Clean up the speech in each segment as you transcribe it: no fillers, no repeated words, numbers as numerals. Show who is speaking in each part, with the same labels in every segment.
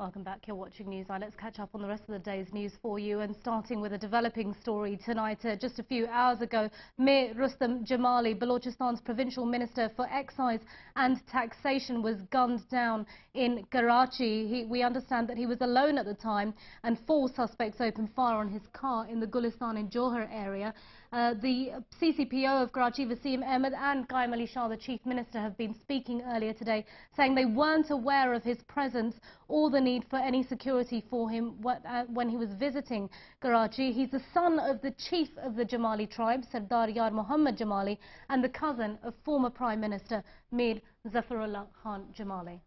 Speaker 1: Welcome back. You're watching NewsEye. Let's catch up on the rest of the day's news for you, and starting with a developing story tonight. Just a few hours ago, Mir Rustam Jamali, Balochistan's provincial minister for excise and taxation, was gunned down in Karachi. We understand that he was alone at the time, and 4 suspects opened fire on his car in the Gulistan in Johar area. The CCPO of Karachi, Wasim Ahmed, and Qaim Ali Shah, the chief minister, have been speaking earlier today, saying they weren't aware of his presence or the need for any security for him when he was visiting Karachi. He's the son of the chief of the Jamali tribe, Sardar Yar Muhammad Jamali, and the cousin of former Prime Minister Mir Zafarullah Khan Jamali.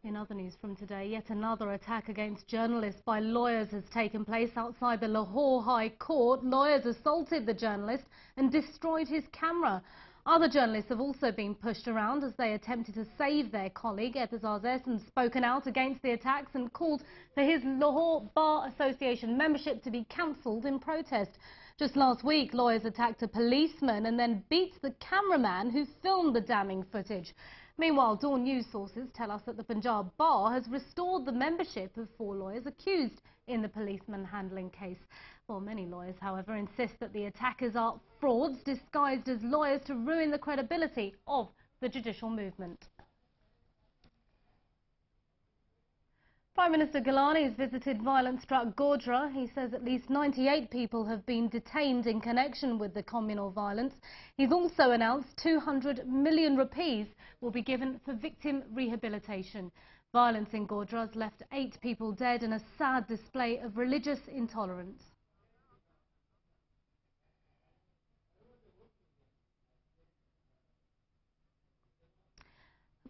Speaker 1: In other news from today, yet another attack against journalists by lawyers has taken place outside the Lahore High Court. Lawyers assaulted the journalist and destroyed his camera. Other journalists have also been pushed around as they attempted to save their colleague. Ehtizaz has spoken out against the attacks and called for his Lahore Bar Association membership to be cancelled in protest. Just last week, lawyers attacked a policeman and then beat the cameraman who filmed the damning footage. Meanwhile, DawnNewss sources tell us that the Punjab Bar has restored the membership of 4 lawyers accused in the policeman handling case. Well, many lawyers, however, insist that the attackers are frauds disguised as lawyers to ruin the credibility of the judicial movement. Prime Minister Gilani has visited violence-struck Godhra. He says at least 98 people have been detained in connection with the communal violence. He's also announced 200 million rupees will be given for victim rehabilitation. Violence in Godhra has left 8 people dead in a sad display of religious intolerance.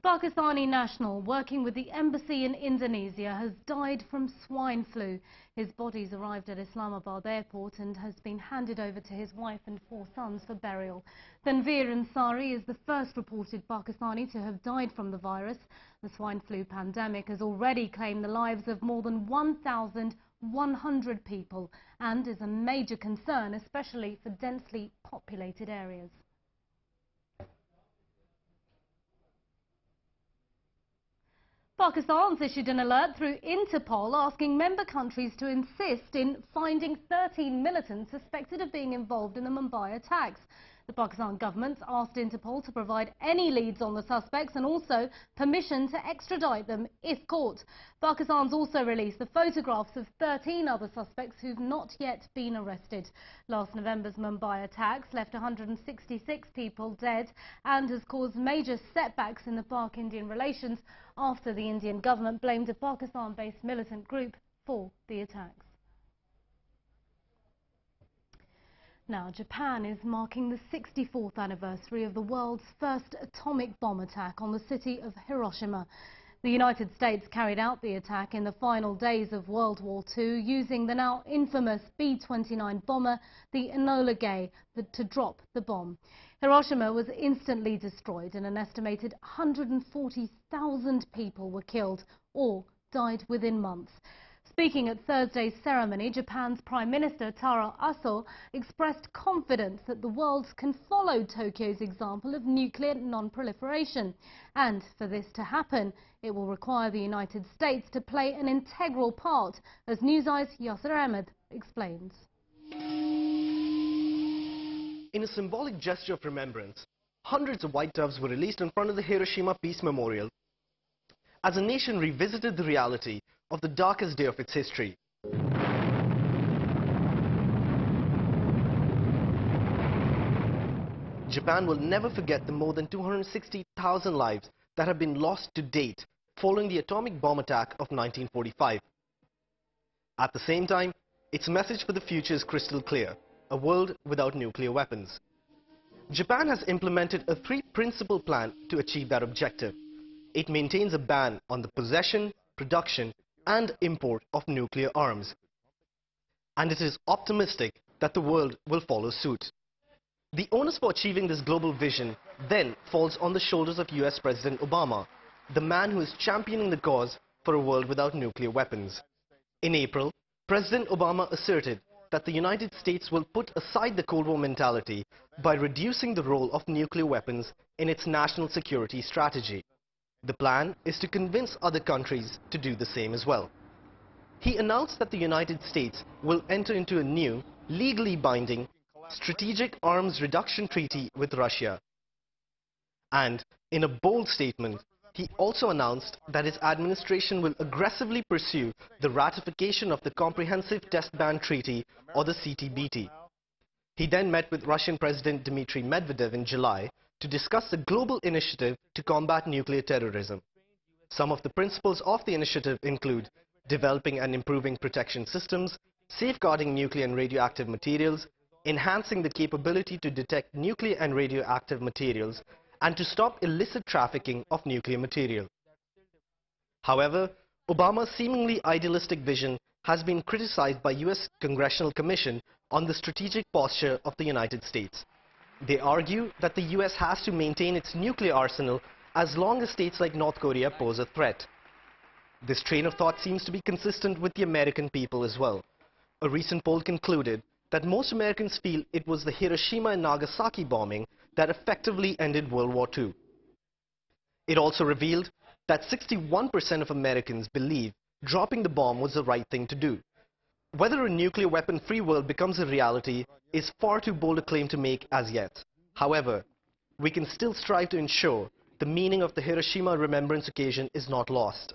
Speaker 1: Pakistani national working with the embassy in Indonesia has died from swine flu. His body's arrived at Islamabad airport and has been handed over to his wife and 4 sons for burial. Tanveer Ansari is the first reported Pakistani to have died from the virus. The swine flu pandemic has already claimed the lives of more than 1,100 people and is a major concern, especially for densely populated areas. Pakistan's issued an alert through Interpol asking member countries to insist in finding 13 militants suspected of being involved in the Mumbai attacks. The Pakistan government asked Interpol to provide any leads on the suspects and also permission to extradite them if caught. Pakistan's also released the photographs of 13 other suspects who've not yet been arrested. Last November's Mumbai attacks left 166 people dead and has caused major setbacks in the Pak-Indian relations after the Indian government blamed a Pakistan-based militant group for the attacks. Now, Japan is marking the 64th anniversary of the world's first atomic bomb attack on the city of Hiroshima. The United States carried out the attack in the final days of World War II using the now infamous B-29 bomber, the Enola Gay, to drop the bomb. Hiroshima was instantly destroyed and an estimated 140,000 people were killed or died within months. Speaking at Thursday's ceremony, Japan's Prime Minister Taro Aso expressed confidence that the world can follow Tokyo's example of nuclear non-proliferation. And for this to happen, it will require the United States to play an integral part, as NewsEye's Yasser Ahmed explains.
Speaker 2: In a symbolic gesture of remembrance, hundreds of white doves were released in front of the Hiroshima Peace Memorial as a nation revisited the reality of the darkest day of its history. Japan will never forget the more than 260,000 lives that have been lost to date following the atomic bomb attack of 1945. At the same time, its message for the future is crystal clear: a world without nuclear weapons. Japan has implemented a 3-principle plan to achieve that objective. It maintains a ban on the possession, production, and import of nuclear arms. And it is optimistic that the world will follow suit. The onus for achieving this global vision then falls on the shoulders of US President Obama, the man who is championing the cause for a world without nuclear weapons. In April, President Obama asserted that the United States will put aside the Cold War mentality by reducing the role of nuclear weapons in its national security strategy. The plan is to convince other countries to do the same as well. He announced that the United States will enter into a new, legally binding, strategic arms reduction treaty with Russia. And in a bold statement, he also announced that his administration will aggressively pursue the ratification of the Comprehensive Test Ban Treaty, or the CTBT. He then met with Russian President Dmitry Medvedev in July to discuss a global initiative to combat nuclear terrorism. Some of the principles of the initiative include developing and improving protection systems, safeguarding nuclear and radioactive materials, enhancing the capability to detect nuclear and radioactive materials, and to stop illicit trafficking of nuclear material. However, Obama's seemingly idealistic vision has been criticized by US Congressional Commission on the strategic posture of the United States. They argue that the US has to maintain its nuclear arsenal as long as states like North Korea pose a threat. This train of thought seems to be consistent with the American people as well. A recent poll concluded that most Americans feel it was the Hiroshima and Nagasaki bombing that effectively ended World War II. It also revealed that 61% of Americans believe dropping the bomb was the right thing to do. Whether a nuclear weapon-free world becomes a reality is far too bold a claim to make as yet. However, we can still strive to ensure the meaning of the Hiroshima Remembrance Occasion is not lost.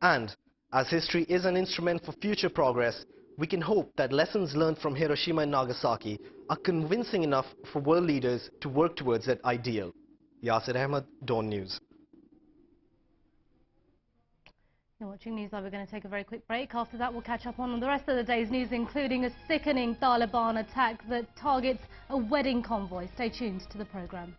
Speaker 2: And, as history is an instrument for future progress, we can hope that lessons learned from Hiroshima and Nagasaki are convincing enough for world leaders to work towards that ideal. Yasir Ahmed, Dawn News.
Speaker 1: You're watching NewsEye. We're going to take a very quick break. After that, we'll catch up on the rest of the day's news, including a sickening Taliban attack that targets a wedding convoy. Stay tuned to the programme.